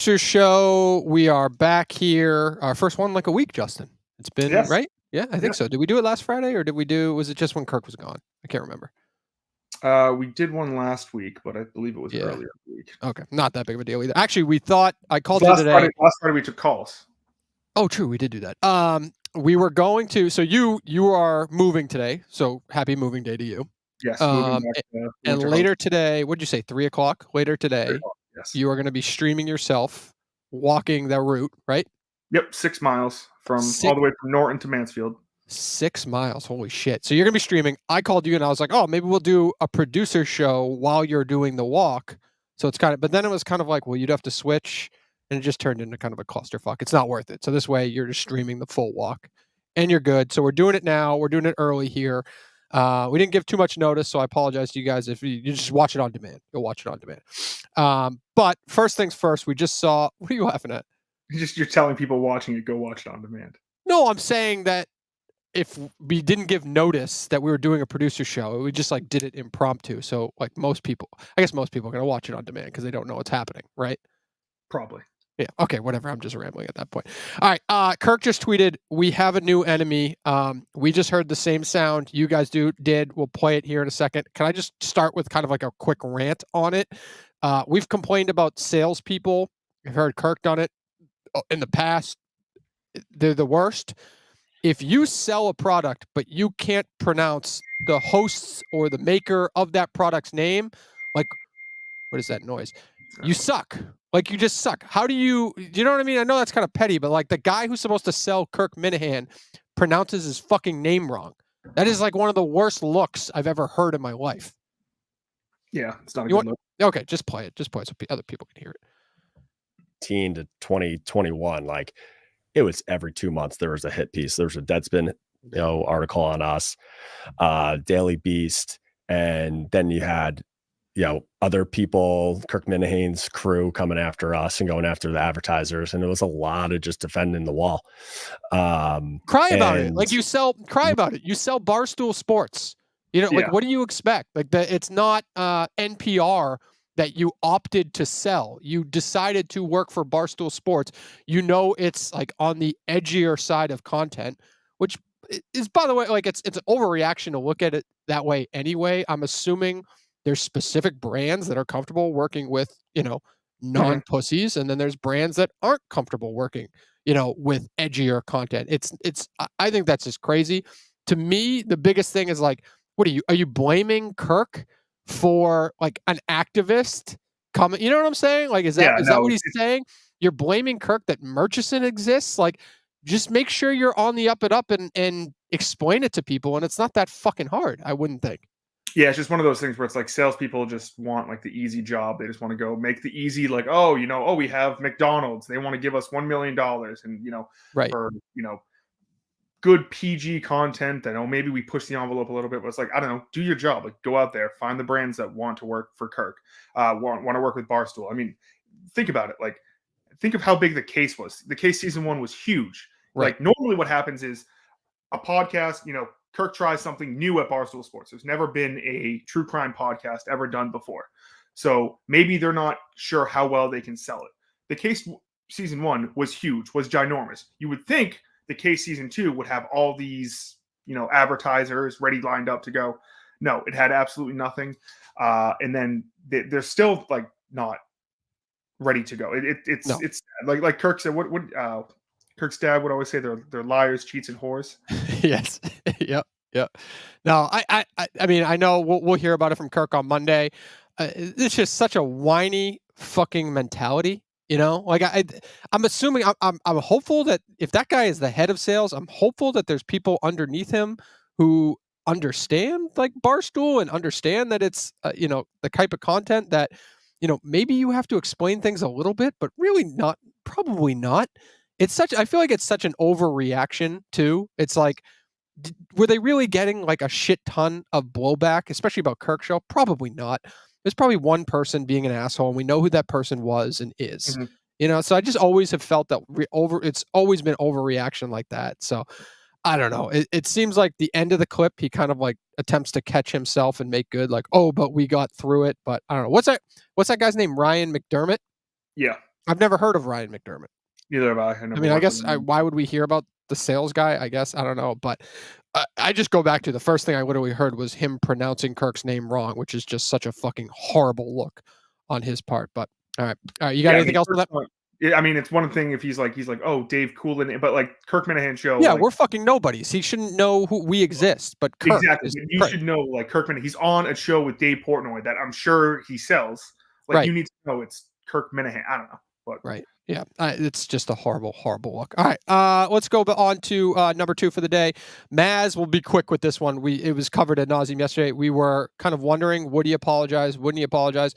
Show. We are back here. Our first one like a week, Justin. It's been right. Yeah, I think so. Did we do it last Friday or was it just when Kirk was gone? I can't remember. We did one last week, but I believe it was earlier in the week. Okay, not that big of a deal either. Actually, we thought I called you today. Last Friday we took calls. Oh, true, we did do that. We were going to. So you are moving today. So happy moving day to you. Yes. Moving back and later today, what did you say? 3:00 later today. Yes. You are going to be streaming yourself walking that route, right? Yep, 6 miles all the way from Norton to Mansfield. 6 miles, holy shit! So you're gonna be streaming. I called you and I was like, oh, maybe we'll do a producer show while you're doing the walk. So it's but then it was kind of like, well, you'd have to switch, and it just turned into kind of a clusterfuck. It's not worth it. So this way, you're just streaming the full walk, and you're good. So we're doing it now. We're doing it early here. We didn't give too much notice, so I apologize to you guys if you just watch it on demand. You'll watch it on demand. But first things first, we just saw. What are you laughing at? You're telling people watching it, go watch it on demand. No, I'm saying that if we didn't give notice that we were doing a producer show, we just like did it impromptu. So like I guess most people are going to watch it on demand because they don't know what's happening, right? Probably. Yeah. Okay. Whatever. I'm just rambling at that point. All right. Kirk just tweeted, "We have a new enemy." We just heard the same sound you guys did. We'll play it here in a second. Can I just start with kind of like a quick rant on it? We've complained about salespeople. I've heard Kirk done it in the past. They're the worst. If you sell a product, but you can't pronounce the hosts or the maker of that product's name, like, what is that noise? You suck. Like, you just suck. How do you know what I mean? I know that's kind of petty, but like the guy who's supposed to sell Kirk Minahan pronounces his fucking name wrong. That is like one of the worst looks I've ever heard in my life. Yeah, it's not a good look. Okay, just play it. Just play it so other people can hear it. 2019 to 2021, like, it was every 2 months there was a hit piece. There was a Deadspin, article on us, Daily Beast, and then you had, other people, Kirk Minahan's crew coming after us and going after the advertisers, and it was a lot of just defending the wall. Cry about it, like cry about it. You sell Barstool Sports. Like, what do you expect? Like, it's not NPR that you opted to sell. You decided to work for Barstool Sports. It's like on the edgier side of content, which is, by the way, like it's an overreaction to look at it that way anyway. I'm assuming there's specific brands that are comfortable working with, non-pussies, and then there's brands that aren't comfortable working, with edgier content. I think that's just crazy. To me, the biggest thing is like, are you blaming Kirk for like an activist comment? You know what I'm saying? Like, is that what he's saying? You're blaming Kirk that Murchison exists? Like, just make sure you're on the up and up and explain it to people. And it's not that fucking hard, I wouldn't think. Yeah, it's just one of those things where it's like salespeople just want like the easy job. They just want to go make the easy, like, we have McDonald's. They want to give us $1 million and, right. for, good PG content. I know maybe we push the envelope a little bit, but it's like, I don't know, do your job. Like, go out there, find the brands that want to work for Kirk, want to work with Barstool. I mean, think about it. Like, think of how big the case was. The case season 1 was huge. Right. Like, normally what happens is a podcast, Kirk tries something new at Barstool Sports. There's never been a true crime podcast ever done before. So maybe they're not sure how well they can sell it. The case season 1 was huge, was ginormous. You would think the case season 2 would have all these, advertisers ready, lined up to go. No, it had absolutely nothing. And then they're still like not ready to go. It's like Kirk said, what Kirk's dad would always say, they're liars, cheats, and whores. Yes. Yep. No, I mean, I know we'll hear about it from Kirk on Monday. It's just such a whiny fucking mentality. Like I'm assuming I'm hopeful that if that guy is the head of sales, I'm hopeful that there's people underneath him who understand like Barstool and understand that it's the type of content that maybe you have to explain things a little bit, but really not, probably not. I feel like it's such an overreaction too. It's like, were they really getting like a shit ton of blowback, especially about Kirk show? Probably not. There's probably one person being an asshole, and we know who that person was and is. Mm-hmm. So I just always have felt that it's always been overreaction like that. So I don't know. It seems like the end of the clip, he kind of like attempts to catch himself and make good, like, oh, but we got through it. But I don't know. What's that guy's name? Ryan McDermott? Yeah. I've never heard of Ryan McDermott. Neither have I. I mean, I guess why would we hear about the sales guy? I guess I don't know, but I just go back to the first thing I literally heard was him pronouncing Kirk's name wrong, which is just such a fucking horrible look on his part. But all right, you got anything else for that? I mean, it's one thing if he's like, oh, Dave Coolin, but like Kirk Minahan show. Yeah, like, we're fucking nobodies. He shouldn't know who we exist, but Kirk exactly. You should know, like Kirk Minahan. He's on a show with Dave Portnoy that I'm sure he sells. Like you need to know it's Kirk Minahan. I don't know. But. Right. Yeah, it's just a horrible, horrible look. All right, let's go on to number 2 for the day. Maz, will be quick with this one. It was covered ad nauseum yesterday. We were kind of wondering, would he apologize? Wouldn't he apologize?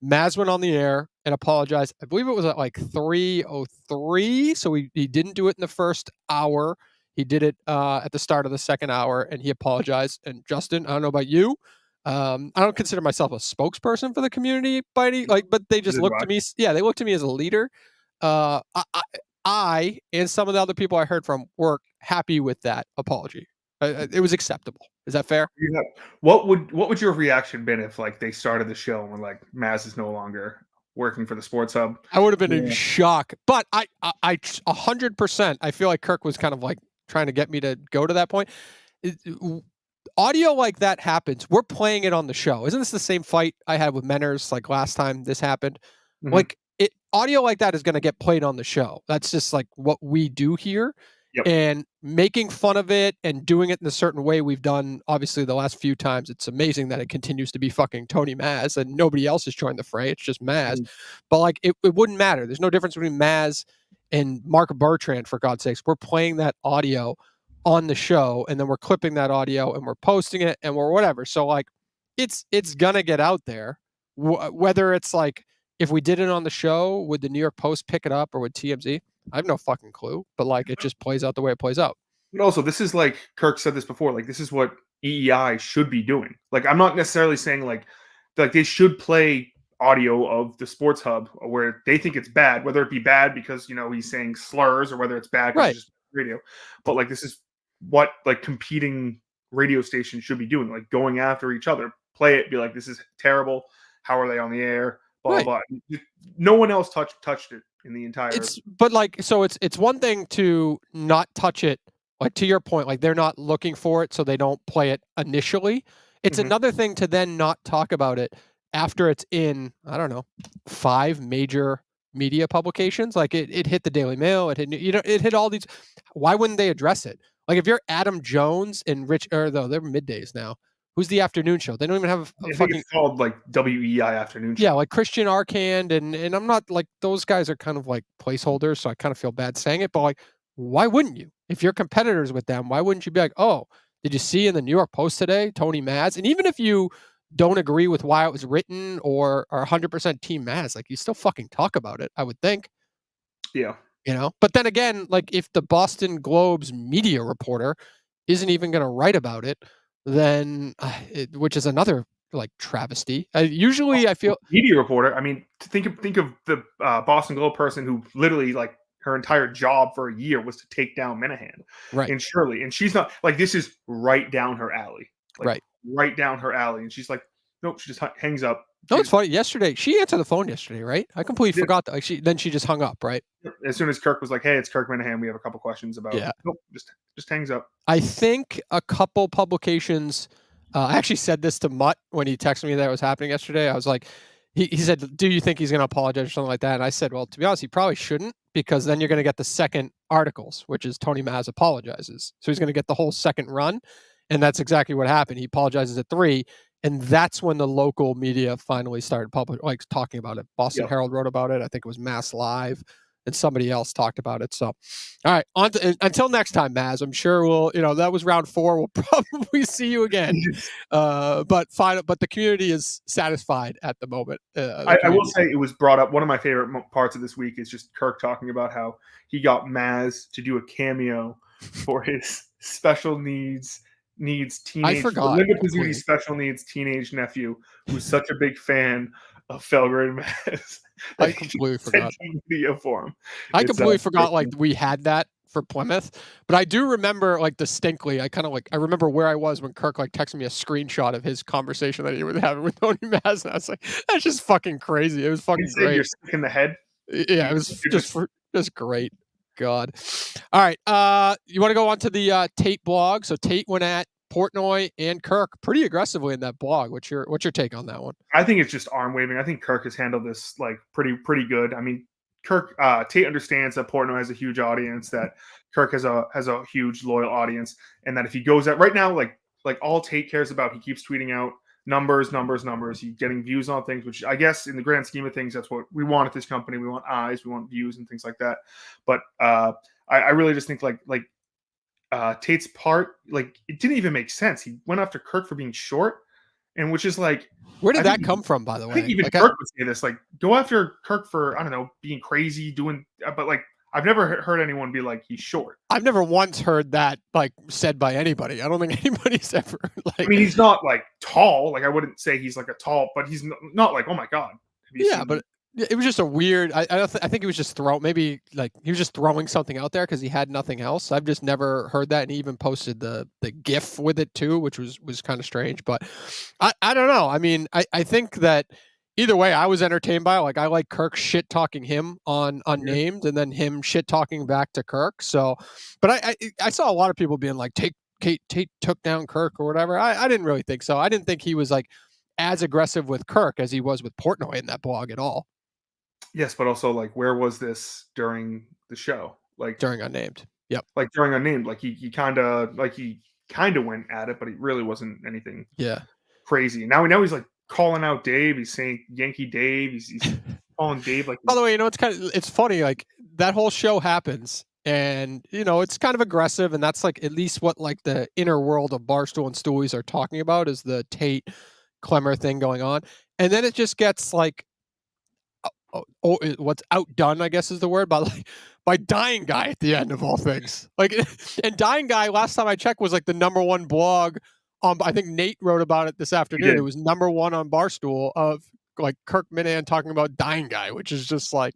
Maz went on the air and apologized. I believe it was at like 3:03, so he didn't do it in the first hour. He did it at the start of the second hour, and he apologized. And Justin, I don't know about you. I don't consider myself a spokesperson for the community by any but they just look to me. Yeah, they look to me as a leader. I and some of the other people I heard from were happy with that apology. It was acceptable. Is that fair? Yeah. What would your reaction been if like they started the show and were like Maz is no longer working for the Sports Hub? I would have been in shock. But I 100%. I feel like Kirk was kind of like trying to get me to go to that point. Audio like that happens. We're playing it on the show. Isn't this the same fight I had with Menners like last time this happened? Mm-hmm. Like audio like that is going to get played on the show. That's just like what we do here. Yep. And making fun of it and doing it in a certain way we've done obviously the last few times. It's amazing that it continues to be fucking Tony Maz and nobody else is joined the fray. It's just Maz. Mm-hmm. But like it wouldn't matter. There's no difference between Maz and Mark Bertrand, for God's sakes. We're playing that audio on the show and then we're clipping that audio and we're posting it and we're whatever. So like it's gonna get out there. Whether it's like if we did it on the show, would the New York Post pick it up or would TMZ? I have no fucking clue, but like it just plays out the way it plays out. And also, this is like Kirk said this before, like this is what EEI should be doing. Like I'm not necessarily saying like they should play audio of the Sports Hub where they think it's bad, whether it be bad because he's saying slurs or whether it's bad because it's just radio. But like this is what like competing radio stations should be doing, like going after each other, play it, be like, this is terrible. How are they on the air? Blah, blah, blah. No one else touched it in the entire. But like, so it's one thing to not touch it, like to your point, like they're not looking for it, so they don't play it initially. It's another thing to then not talk about it after it's in, I don't know, 5 major media publications. Like it hit the Daily Mail, it hit all these. Why wouldn't they address it? Like if you're Adam Jones and they're middays now. Who's the afternoon show? They don't even have I think it's called like WEI afternoon show. Yeah, like Christian Arcand and I'm not like those guys are kind of like placeholders, so I kind of feel bad saying it, but like why wouldn't you? If you're competitors with them, why wouldn't you be like, oh, did you see in the New York Post today, Tony Maz? And even if you don't agree with why it was written or are 100% Team Maz, like you still fucking talk about it, I would think. Yeah. But then again, like if the Boston Globe's media reporter isn't even going to write about it, then which is another like travesty. Usually I feel media reporter. I mean, think of the Boston Globe person who literally like her entire job for a year was to take down Minahan, right? And Shirley, and she's not like this is right down her alley, like, right down her alley, and she's like, nope, she just hangs up. No, it's funny. Yesterday, she answered the phone yesterday, right? I completely forgot that. Like she just hung up, right? As soon as Kirk was like, "Hey, it's Kirk Minahan. We have a couple questions about." Yeah. Nope, just hangs up. I think a couple publications. I actually said this to Mutt when he texted me that was happening yesterday. I was like, he said, "Do you think he's going to apologize or something like that?" And I said, "Well, to be honest, he probably shouldn't because then you're going to get the second articles, which is Tony Maz apologizes. So he's going to get the whole second run, and that's exactly what happened. He apologizes at 3." And that's when the local media finally started talking about it. Boston Herald wrote about it. I think it was Mass Live, and somebody else talked about it. So, all right, until next time, Maz. I'm sure we'll, that was round 4. We'll probably see you again. But the community is satisfied at the moment. I will say it was brought up. One of my favorite parts of this week is just Kirk talking about how he got Maz to do a cameo for his special needs teenage. I forgot. Linda Pizzuti's special needs teenage nephew, who's such a big fan of Felgrade Maz. I completely forgot. Video for him. I completely forgot like we had that for Plymouth, but I do remember like distinctly. I remember where I was when Kirk like texted me a screenshot of his conversation that he was having with Tony Maz, and I was like, that's just fucking crazy. It was fucking great. You're sick in the head. Yeah, it was just great. God. All right. You want to go on to the Tate blog? So Tate went at Portnoy and Kirk pretty aggressively in that blog. What's your take on that one? I think it's just arm waving. I think Kirk has handled this like pretty good. I mean, Tate understands that Portnoy has a huge audience, that Kirk has a huge loyal audience, and that if he goes at right now, like all Tate cares about, he keeps tweeting out numbers. He's getting views on things, which I guess in the grand scheme of things, that's what we want at this company. We want eyes, we want views and things like that. But I really just think like Tate's part, like it didn't even make sense. He went after Kirk for being short, and which is like, where did that come from, by the way? I think even Kirk would say this, like, go after Kirk for, I don't know, being crazy, but like, I've never heard anyone be like, he's short. I've never once heard that like said by anybody. I don't think anybody's ever like. I mean, he's not like tall. Like I wouldn't say he's like a tall, but he's not like, oh my God. Yeah, but it was just a weird. I think he was just maybe like he was just throwing something out there because he had nothing else. I've just never heard that, and he even posted the GIF with it too, which was kind of strange. But I don't know. I mean, I think that either way, I was entertained by it. Like I like Kirk shit talking him on unnamed, and then him shit talking back to Kirk. So, but I saw a lot of people being like, Tate took down Kirk or whatever. I didn't really think so. I didn't think he was like as aggressive with Kirk as he was with Portnoy in that blog at all. Yes, but also like, where was this during the show? Like during Unnamed. Yep. Like during Unnamed, like he kind of went at it, but it really wasn't anything. Yeah. Crazy. Now he's like calling out Dave. He's saying Yankee Dave. He's calling Dave like. By the way, it's funny. Like that whole show happens, and it's kind of aggressive, and that's like at least what like the inner world of Barstool and Stewies are talking about is the Tate Clemmer thing going on, and then it just gets like. What's outdone, I guess is the word, by Dying Guy at the end of all things. Like, and Dying Guy, last time I checked, was like the #1 blog on. I think Nate wrote about it this afternoon. It was #1 on Barstool of like Kirk Minahan talking about Dying Guy, which is just like,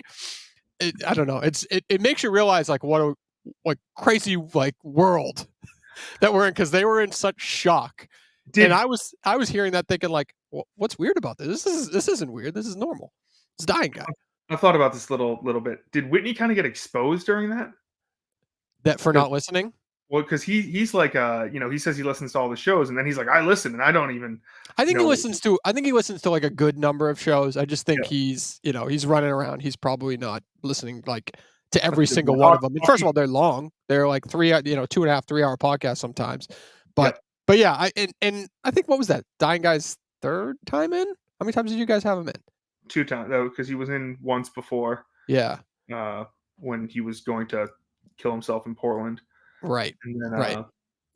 I don't know. It makes you realize like what a like crazy like world that we're in, because they were in such shock. And I was hearing that thinking like, what's weird about this? This isn't weird. This is normal. It's Dying Guy. I thought about this little bit. Did Whitney kind of get exposed during that? That for not listening? Well, because he's like, he says he listens to all the shows, and then he's like, I listen, and I don't even. I think he listens to like a good number of shows. I just think he's running around. He's probably not listening like to every single one of them. And first of all, they're long. They're like 2.5, 3 hour podcasts sometimes. But yeah, I think what was that? Dying Guy's third time in? How many times did you guys have him in? 2 times though, because he was in once before. Yeah. When he was going to kill himself in Portland. Right. And then,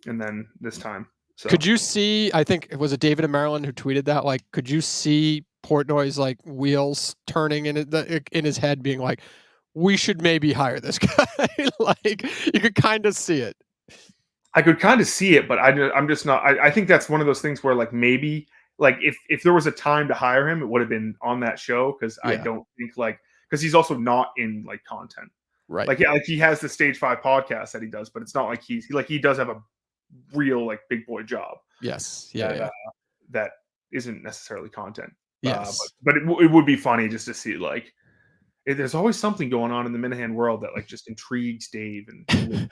and then this time. So. Could you see? I think it was David in Maryland who tweeted that. Like, could you see Portnoy's like wheels turning in his head, being like, "We should maybe hire this guy." Like, you could kind of see it. I could kind of see it, but I'm just not. I think that's one of those things where like maybe. Like if there was a time to hire him, it would have been on that show, because I don't think because he's also not in like content, right? Like he has the Stage 5 podcast that he does, but it's not like he does have a real like big boy job. Yes, that isn't necessarily content. Yes, but it would be funny just to see like there's always something going on in the Minahan world that like just intrigues Dave and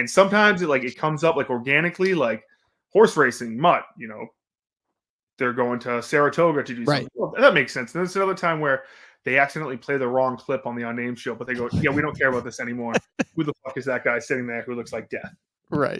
sometimes it comes up like organically like. Horse racing, Mut, they're going to Saratoga to do something. Well, that makes sense. And there's another time where they accidentally play the wrong clip on the Unnamed show, but they go, yeah, we don't care about this anymore. Who the fuck is that guy sitting there who looks like death? Right.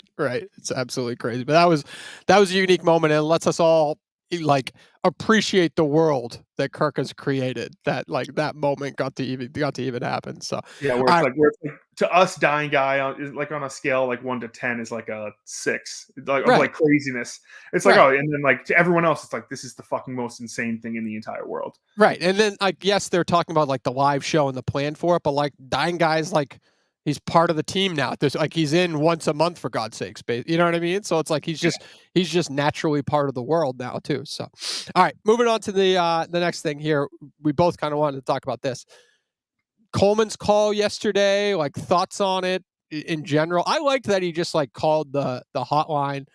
It's absolutely crazy. But that was a unique moment, and it lets us all like appreciate the world that Kirk has created. That like that moment got to even happen. So yeah, where it's like to us, Dying Guy is like on a scale like 1 to 10 is like a 6, like of like craziness. It's like and then like to everyone else, it's like this is the fucking most insane thing in the entire world. Right, and then like yes, they're talking about like the live show and the plan for it, but like Dying Guy's like. He's part of the team now. There's like he's in once a month for God's sakes. You know what I mean? So it's like he's just naturally part of the world now too. So, all right, moving on to the next thing here. We both kind of wanted to talk about this. Coleman's call yesterday. Like thoughts on it in general. I liked that he just like called the hotline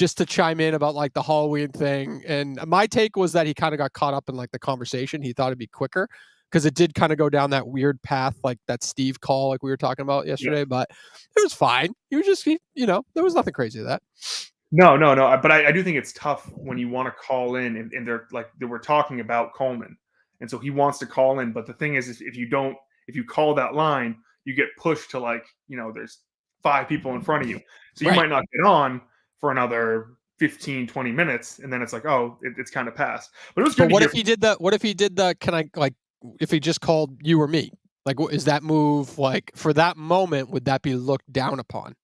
just to chime in about like the Halloween thing. And my take was that he kind of got caught up in like the conversation. He thought it'd be quicker because it did kind of go down that weird path, like that Steve call, like we were talking about yesterday. But it was fine. He was just, there was nothing crazy to that. No. But I do think it's tough when you want to call in and they're like, they were talking about Coleman. And so he wants to call in. But the thing is if you call that line, you get pushed to like, there's 5 people in front of you. So you might not get on for another 15, 20 minutes. And then it's like, oh, it's kind of passed. But it was good. But what if he did the, can I, like, if he just called you or me? Like, is that move, like, for that moment, would that be looked down upon?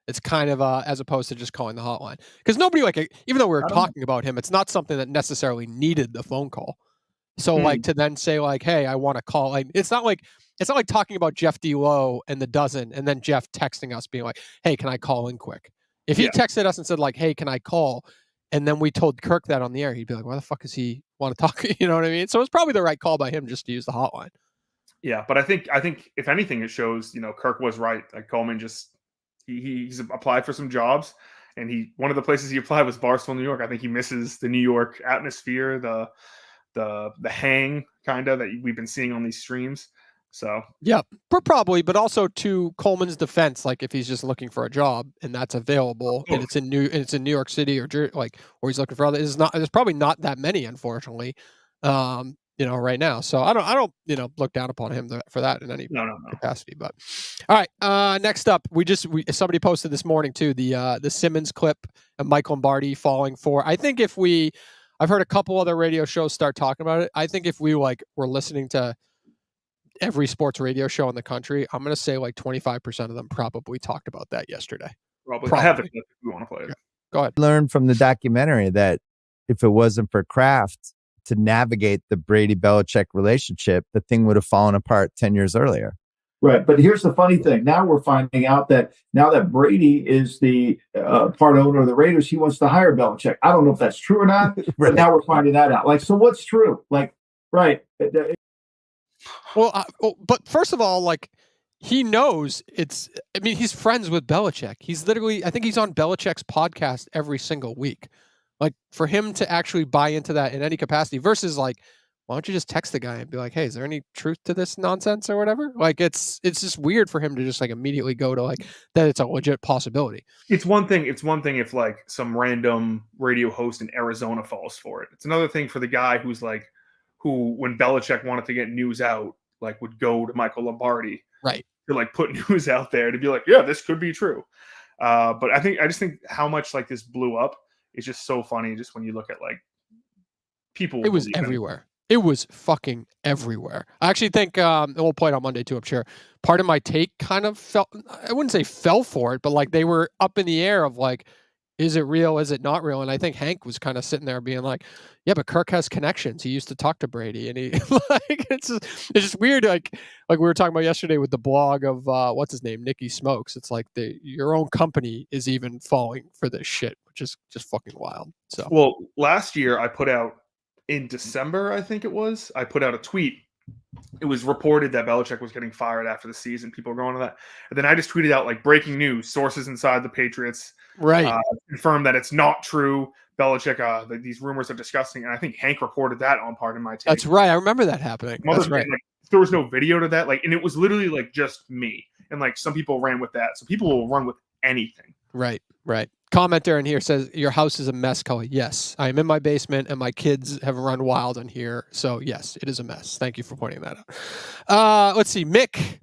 It's kind of as opposed to just calling the hotline. Because nobody, like, even though we were talking about him, it's not something that necessarily needed the phone call. So, like, to then say, like, hey, I want to call. Like, it's not like talking about Jeff D. Lowe and the dozen, and then Jeff texting us being like, hey, can I call in quick? If he texted us and said, like, hey, can I call? And then we told Kirk that on the air, he'd be like, why the fuck does he want to talk? You know what I mean? So it's probably the right call by him just to use the hotline. Yeah, but I think if anything, it shows, Kirk was right. Like Coleman just he's applied for some jobs, and one of the places he applied was Barstool, New York. I think he misses the New York atmosphere, the hang kind of that we've been seeing on these streams. So yeah, probably, but also to Coleman's defense, like if he's just looking for a job and that's available, and it's in New York City or he's looking for other, there's probably not that many, unfortunately, right now. So I don't look down upon him for that in any capacity. But all right, next up, somebody posted this morning too the Simmons clip of Mike Lombardi falling for. I think I've heard a couple other radio shows start talking about it. I think if we were listening to every sports radio show in the country, I'm going to say like 25% of them probably talked about that yesterday. Probably. I have it if you want to play it. Go ahead. Learned from the documentary that if it wasn't for Kraft to navigate the Brady-Belichick relationship, the thing would have fallen apart 10 years earlier. Right. But here's the funny thing. Now we're finding out that now that Brady is the part owner of the Raiders, he wants to hire Belichick. I don't know if that's true or not, but now we're finding that out. Like, so what's true? Like, right. Well, but first of all, like, he knows he's friends with Belichick. He's literally, I think he's on Belichick's podcast every single week. Like, for him to actually buy into that in any capacity versus like, why don't you just text the guy and be like, hey, is there any truth to this nonsense or whatever? Like, it's just weird for him to just like immediately go to like that it's a legit possibility. It's one thing if like some random radio host in Arizona falls for it. It's another thing for the guy who when Belichick wanted to get news out, like would go to Michael Lombardi, right, to like put news out there to be like, yeah, this could be true. But I just think how much like this blew up is just so funny. Just when you look at like people, it was everywhere. It was fucking everywhere. I actually think, and we'll play it on Monday too, I'm sure. Part of my take kind of I wouldn't say fell for it, but like they were up in the air of like, is it real? Is it not real? And I think Hank was kind of sitting there being like, yeah, but Kirk has connections. He used to talk to Brady, and he like it's just weird. Like we were talking about yesterday with the blog of what's his name, Nicky Smokes. It's like your own company is even falling for this shit, which is just fucking wild. So well, last year I put out in December, I think it was, I put out a tweet. It was reported that Belichick was getting fired after the season. People were going to that. And then I just tweeted out like breaking news, sources inside the Patriots confirm that it's not true. Belichick, these rumors are disgusting. And I think Hank reported that on Part of My Take. That's right. I remember that happening. That's right. Like, there was no video to that. Like, and it was literally like just me. And like some people ran with that. So people will run with anything. Right. Commenter in here says, your house is a mess, Cully. Yes, I am in my basement and my kids have run wild in here. So yes, it is a mess. Thank you for pointing that out. Let's see. Mick,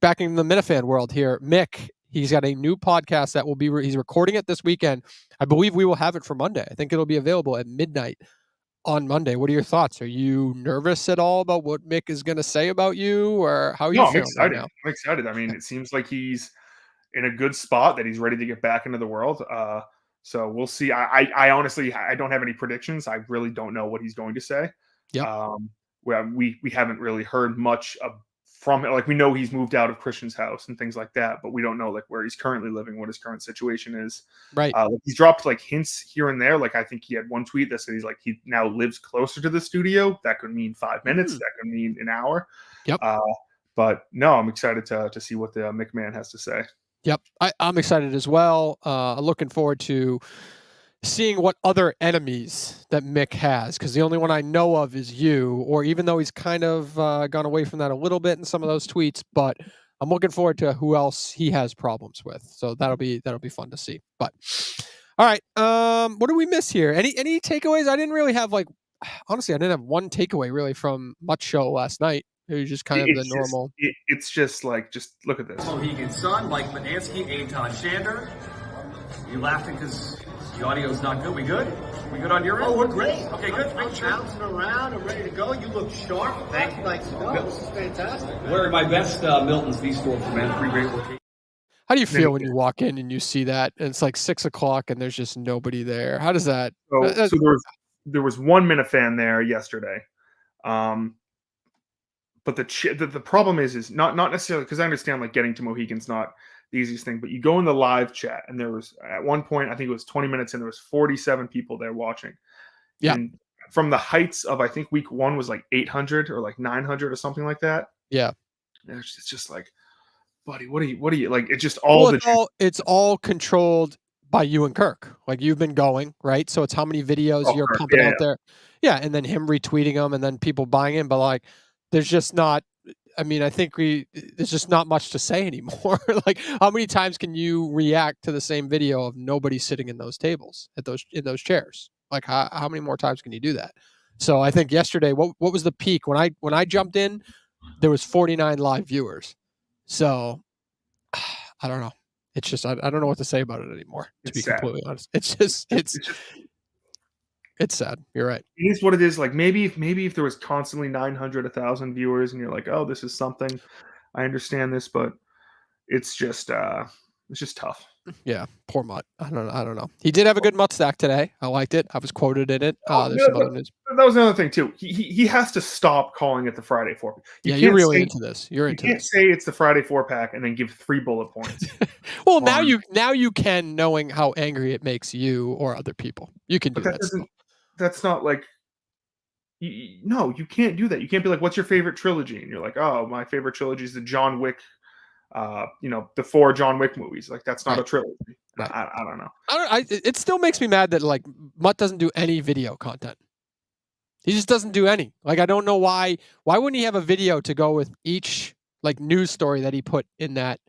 back in the Minifan world here. Mick, he's got a new podcast that will be, he's recording it this weekend. I believe we will have it for Monday. I think it'll be available at midnight on Monday. What are your thoughts? Are you nervous at all about what Mick is going to say about you, or how are you feeling right now? I'm excited. I mean, it seems like he's in a good spot, that he's ready to get back into the world. So we'll see. I honestly, I don't have any predictions. I really don't know what he's going to say. Yeah. We haven't really heard much from it. Like, we know he's moved out of Christian's house and things like that, but we don't know like where he's currently living, what his current situation is. Right. He's dropped like hints here and there. Like, I think he had one tweet that said he's like, he now lives closer to the studio. That could mean 5 minutes. That could mean an hour. Yep. But no, I'm excited to see what the McMahon has to say. Yep. I'm excited as well. Looking forward to seeing what other enemies that Mick has, because the only one I know of is you, or even though he's kind of gone away from that a little bit in some of those tweets, but I'm looking forward to who else he has problems with. So that'll be fun to see. But all right, what do we miss here? Any takeaways? I didn't really have honestly, I didn't have one takeaway really from Mutt show last night. It was just kind of the normal. It's just look at this. Mohegan Sun, Mike Manansky, Eitan Shander. You laughing because the audio's not good? We good? We good on your end? Oh, we're great. Okay, good. I'm bouncing around. I'm ready to go. You look sharp. Thank you. Like, no, this is fantastic. Wearing my best Milton's V-Store for men. Free great location. How do you feel when you walk in and you see that and it's like 6 o'clock and there's just nobody there? How does that? So there was 1 Minifan there yesterday, but the problem is not necessarily, because I understand like getting to Mohegan's not the easiest thing, but you go in the live chat and there was at one point, I think it was 20 minutes in, there was 47 people there watching. Yeah. And from the heights of, I think week 1 was like 800 or like 900 or something like that. Yeah. And it's just like, buddy, what are you like? It's just all it's all controlled by you and Kirk. Like you've been going, right? So it's how many videos you're pumping out there. Yeah. And then him retweeting them and then people buying in. But like, there's just not, I mean, I think there's just not much to say anymore. Like how many times can you react to the same video of nobody sitting in those tables in those chairs? Like how many more times can you do that? So I think yesterday, what was the peak when I jumped in, there was 49 live viewers. So I don't know. It's just I don't know what to say about it anymore. To be completely honest, it's sad. You're right. It is what it is. Like maybe if there was constantly 900, 1,000 viewers, and you're like, oh, this is something. I understand this, but it's just tough. Yeah, poor Mutt. I don't know. He did have a good Mutt stack today. I liked it. I was quoted in it. There's some other news. That was another thing too. He has to stop calling it the Friday 4. You're really into this. You can't say it's the Friday 4-pack and then give 3 bullet points. Well, now you can, knowing how angry it makes you or other people. You can do that. That's not like. No, you can't do that. You can't be like, "What's your favorite trilogy?" And you're like, "Oh, my favorite trilogy is the John Wick." The 4 John Wick movies. Like that's not a trilogy. Right. I don't know. It still makes me mad that like Mutt doesn't do any video content. He just doesn't do any. Like I don't know why. Why wouldn't he have a video to go with each like news story that he put in that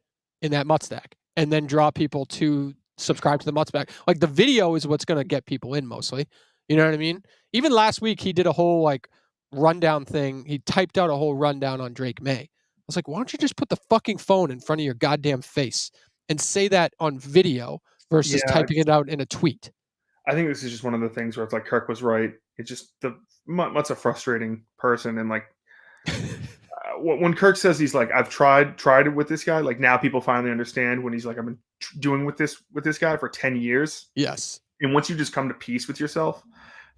Mutt stack, and then draw people to subscribe to the Mutt stack? Like the video is what's going to get people in mostly. You know what I mean? Even last week he did a whole like rundown thing. He typed out a whole rundown on Drake May. I was like, why don't you just put the fucking phone in front of your goddamn face and say that on video versus typing it out in a tweet? I think this is just one of the things where it's like Kirk was right. It's just Mutt's a frustrating person, and like when Kirk says he's like, I've tried it with this guy. Like now people finally understand when he's like, I've been doing with this guy for 10 years. Yes. And once you just come to peace with yourself,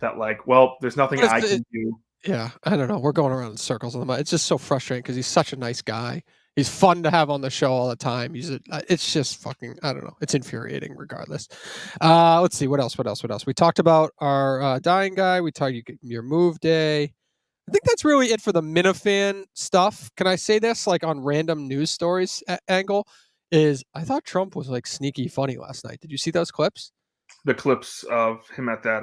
that like, well, there's nothing I can do. Yeah, I don't know. We're going around in circles on the. It's just so frustrating because he's such a nice guy. He's fun to have on the show all the time. It's just fucking. I don't know. It's infuriating, regardless. Let's see what else. We talked about our dying guy. We talked your move day. I think that's really it for the Minifan stuff. Can I say this like on random news stories angle? Is I thought Trump was like sneaky funny last night. Did you see those clips? The clips of him at that.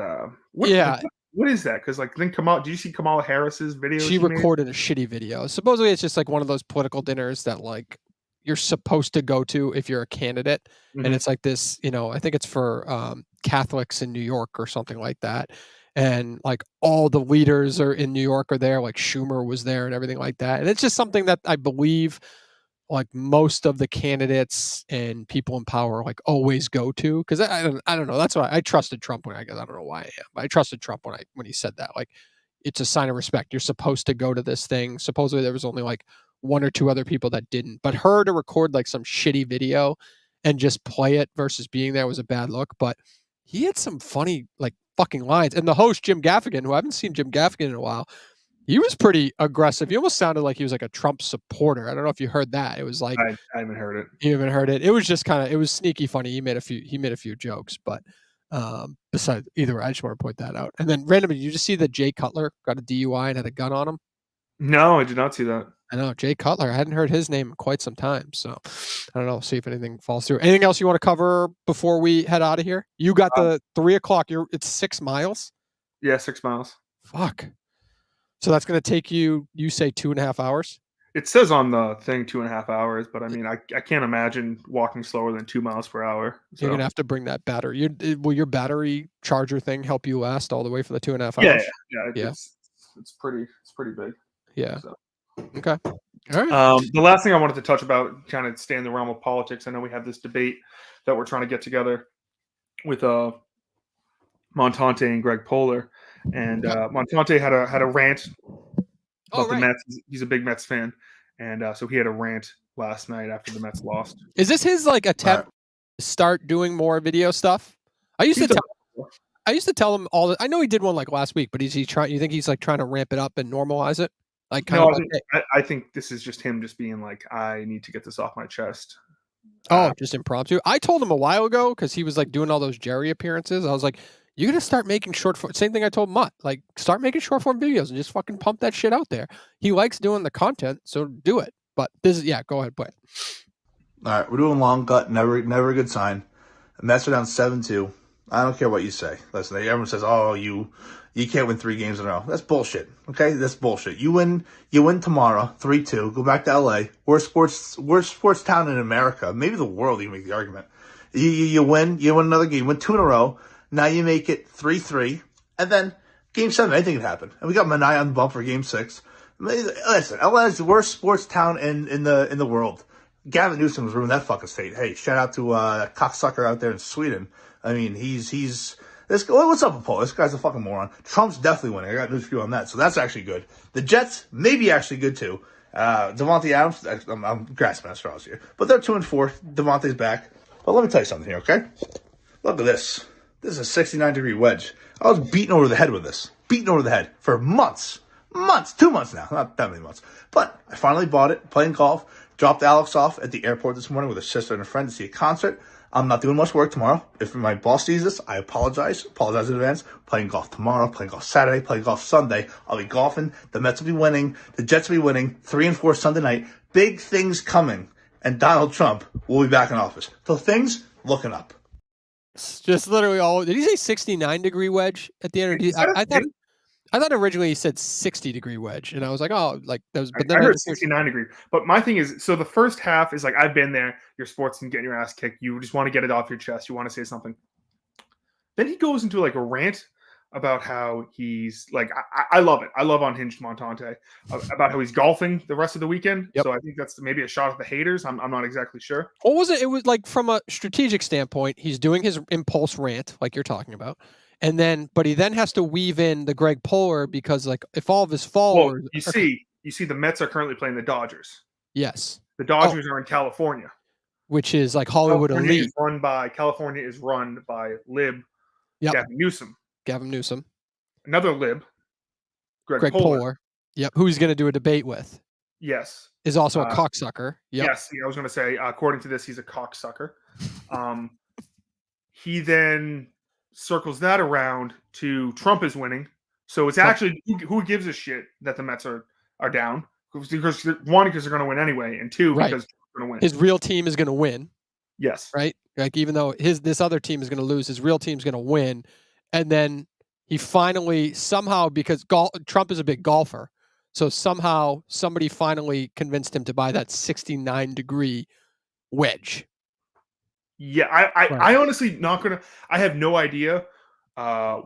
What is that? Because like then did you see Kamala Harris's video? She recorded a shitty video. Supposedly it's just like one of those political dinners that like you're supposed to go to if you're a candidate. Mm-hmm. And it's like this, I think it's for Catholics in New York or something like that. And like all the leaders are in New York are there, like Schumer was there and everything like that. And it's just something that I believe like most of the candidates and people in power like always go to, because I don't know. That's why I trusted Trump I don't know why I am, but I trusted Trump when he said that. Like it's a sign of respect. You're supposed to go to this thing. Supposedly there was only like 1 or 2 other people that didn't, but her to record like some shitty video and just play it versus being there was a bad look. But he had some funny like fucking lines, and the host Jim Gaffigan, who I haven't seen Jim Gaffigan in a while. He was pretty aggressive. He almost sounded like he was like a Trump supporter. I don't know if you heard that. It was like I haven't heard it. You haven't heard it. It was just it was sneaky funny. He made a few jokes, but besides either way, I just want to point that out. And then randomly, did you just see that Jay Cutler got a DUI and had a gun on him? No, I did not see that. I know Jay Cutler. I hadn't heard his name in quite some time, so I don't know. See if anything falls through. Anything else you want to cover before we head out of here? You got the 3 o'clock. It's 6 miles. Yeah, 6 miles. Fuck. So that's going to take you say 2.5 hours? It says on the thing 2.5 hours, but I mean, I can't imagine walking slower than 2 miles per hour. So. You're going to have to bring that battery. Will your battery charger thing help you last all the way for the 2.5 hours? Yeah. It's pretty big. Yeah. So. Okay. All right. The last thing I wanted to touch about, kind of stay in the realm of politics. I know we have this debate that we're trying to get together with Montante and Greg Poehler, and Montante had a rant about the Mets. He's a big Mets fan, and so he had a rant last night after the Mets lost. Is this his attempt to start doing more video stuff? I used to tell him all. I know he did one last week, but is he trying? You think he's trying to ramp it up and normalize it? I think this is just him just being I need to get this off my chest. Just impromptu. I told him a while ago because he was doing all those Jerry appearances. I was like, you're gonna start making short form. Same thing I told Mutt. Start making short form videos and just fucking pump that shit out there. He likes doing the content, so do it. But this is go ahead, play it. All right, we're doing long gut. Never a good sign. The Mets are down 7-2. I don't care what you say. Listen, everyone says, "Oh, you can't win 3 games in a row." That's bullshit. Okay, that's bullshit. You win tomorrow, 3-2. Go back to LA. Worst sports town in America, maybe the world. You make the argument. You win another game. You win 2 in a row. Now you make it 3-3, and then Game 7, anything can happen. And we got Manai on the bump for Game 6. Listen, LA is the worst sports town in the world. Gavin Newsom's ruined that fucking state. Hey, shout out to that cocksucker out there in Sweden. I mean, he's this. What's up with Paul? This guy's a fucking moron. Trump's definitely winning. I got news for you on that. So that's actually good. The Jets may be actually good too. Devontae Adams, I'm grasping at straws here, but they're 2-4. Devontae's back. But let me tell you something here, okay? Look at this. This is a 69-degree wedge. I was beaten over the head with this. Beaten over the head for months. 2 months now. Not that many months. But I finally bought it, playing golf. Dropped Alex off at the airport this morning with her sister and a friend to see a concert. I'm not doing much work tomorrow. If my boss sees this, I apologize. Apologize in advance. Playing golf tomorrow, playing golf Saturday, playing golf Sunday. I'll be golfing. The Mets will be winning. The Jets will be winning. 3-4 Sunday night. Big things coming. And Donald Trump will be back in office. So things looking up. It's just literally all. Did he say 69-degree wedge at the end? I thought originally he said 60-degree wedge, and I was like, oh, that was. But then I heard 69-degree. But my thing is, so the first half is I've been there. You're sports and getting your ass kicked. You just want to get it off your chest. You want to say something. Then he goes into a rant about how he's I love it. I love Unhinged Montante about how he's golfing the rest of the weekend. Yep. So I think that's maybe a shot at the haters. I'm not exactly sure. What was it? It was from a strategic standpoint, he's doing his impulse rant like you're talking about. But he then has to weave in the Greg Poehler because if all of his followers, you see the Mets are currently playing the Dodgers. Yes. The Dodgers are in California. Which is Hollywood elite. California is run by Lib Gavin Newsom. Another Lib, Greg Poehler. Yep. Who he's going to do a debate with. Yes. Is also a cocksucker. Yep. Yes. I was going to say, according to this, he's a cocksucker. He then circles that around to Trump is winning. So it's actually who gives a shit that the Mets are down. Because one, because they're going to win anyway, and two, because they're going to win. His real team is going to win. Yes. Right? Even though this other team is going to lose, his real team's going to win. And then he finally, somehow, because Trump is a big golfer, so somehow somebody finally convinced him to buy that 69-degree wedge. Yeah, I honestly not going to – I have no idea how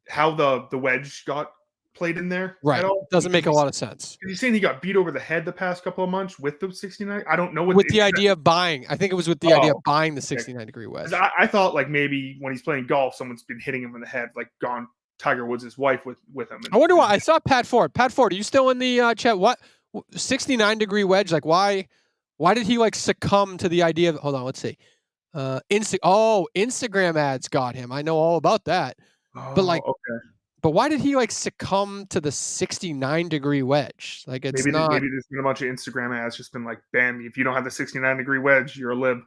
the wedge got played in there. Right. Doesn't make a lot of sense. You're saying he got beat over the head the past couple of months with the 69? I don't know. With the idea of buying. I think it was with the idea of buying the 69-degree wedge. I thought maybe when he's playing golf, someone's been hitting him in the head, gone Tiger Woods' wife with him. I wonder why. I saw Pat Ford. Pat Ford, are you still in the chat? What 69-degree wedge? Why did he succumb to the idea of – hold on, let's see. Instagram ads got him. I know all about that. But okay. But why did he succumb to the 69-degree wedge? It's maybe not. Maybe there's been a bunch of Instagram ads just been bam, if you don't have the 69-degree wedge, you're a lib.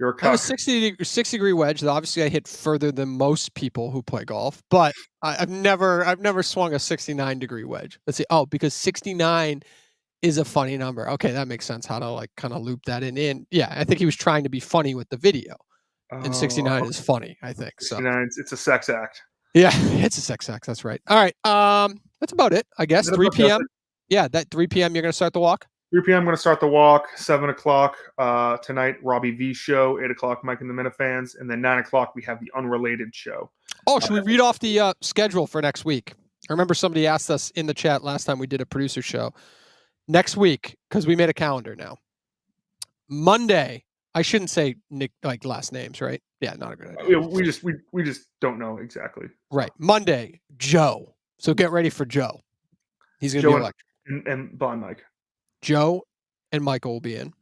You're a cuck. I have a 60-degree wedge that obviously I hit further than most people who play golf, but I've never swung a 69-degree wedge. Let's see. Oh, because 69 is a funny number. Okay, that makes sense. How to like kind of loop that in. Yeah, I think he was trying to be funny with the video. And 69 is funny, I think. 69, it's a sex act. Yeah, it's a sex act. That's right. All right. That's about it, I guess. 3 p.m. Yeah, that 3 p.m. you're going to start the walk? 3 p.m. I'm going to start the walk. 7 o'clock tonight, Robbie V show. 8 o'clock, Mike and the Minifans. And then 9 o'clock, we have the Unrelated show. Oh, should we read off the schedule for next week? I remember somebody asked us in the chat last time we did a producer show. Next week, because we made a calendar now. Monday, I shouldn't say Nick like last names, right? Yeah, not a good idea. We just don't know exactly. Right. Monday, Joe. So get ready for Joe. He's going to be electric. And Bon Mike. Joe and Michael will be in.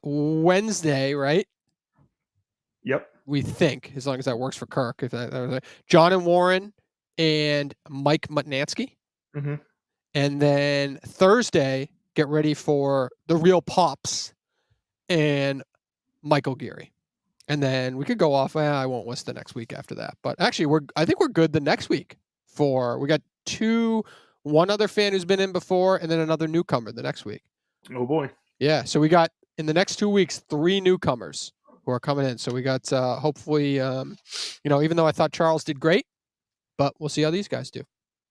Wednesday, right? Yep. We think, as long as that works for Kirk. If that John and Warren and Mike Mutnansky. Mm-hmm. And then Thursday, get ready for the Real Pops and Michael Geary. And then we could go off. I won't list the next week after that. But actually, I think we're good the next week. We got one other fan who's been in before, and then another newcomer the next week. Oh boy. Yeah. So we got in the next 2 weeks 3 newcomers who are coming in. So we got hopefully, even though I thought Charles did great, but we'll see how these guys do.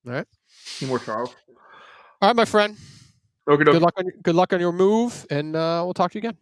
All right. More Charles. All right, my friend. Okay. Good luck on your move, and we'll talk to you again.